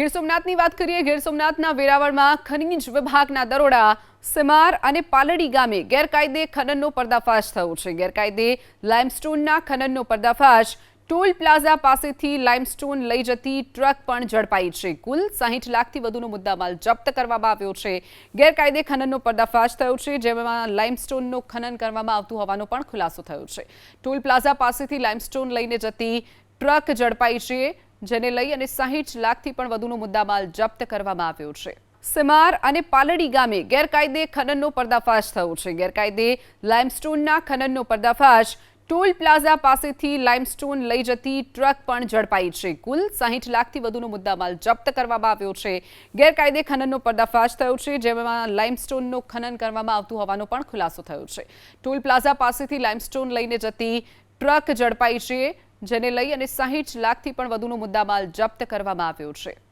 ગીર સોમનાથની વાત કરીએ। ગીર સોમનાથના વેરાવળમાં ખનીજ વિભાગના દરોડા સિમાર અને પાલડી ગામે ગેરકાયદે ખનનનો પર્દાફાશ થયો છે। ગેરકાયદે લાઇમસ્ટોનના ખનનનો પર્દાફાશ। ટોલ પ્લાઝા પાસેથી લાઇમસ્ટોન લઈ જતી ટ્રક પણ ઝડપાઈ છે। કુલ 60 લાખથી વધુનો મુદ્દામાલ જપ્ત કરવામાં આવ્યો છે। ગેરકાયદે ખનનનો પર્દાફાશ થયો છે, જેમાં લાઇમસ્ટોનનો ખનન કરવામાં આવતું હોવાનો પણ ખુલાસો થયો છે। ટોલ પ્લાઝા પાસેથી લાઇમસ્ટોન લઈને જતી ટ્રક ઝડપાઈ છે, જેને લઈ અને 60 લાખથી પણ વધુનો મુદ્દામાલ જપ્ત કરવામાં આવ્યો છે। સિમાર અને પાલડી ગામે ગેરકાયદે ખનનનો પર્દાફાશ થયો છે। ગેરકાયદે લાઇમસ્ટોનના ખનનનો પર્દાફાશ। ટોલ પ્લાઝા પાસેથી લાઇમસ્ટોન લઈ જતી ટ્રક પણ ઝડપાઈ છે। કુલ 60 લાખથી વધુનો મુદ્દામાલ જપ્ત કરવામાં આવ્યો છે। ગેરકાયદે ખનનનો પર્દાફાશ થયો છે, જેમાં લાઇમસ્ટોનનો ખનન કરવામાં આવતું હોવાનો પણ ખુલાસો થયો છે। ટોલ પ્લાઝા પાસેથી લાઇમસ્ટોન લઈને જતી ટ્રક ઝડપાઈ છે, જેને લઈ અને 60 લાખથી પણ વધુનો મુદ્દામાલ જપ્ત કરવામાં આવ્યો છે।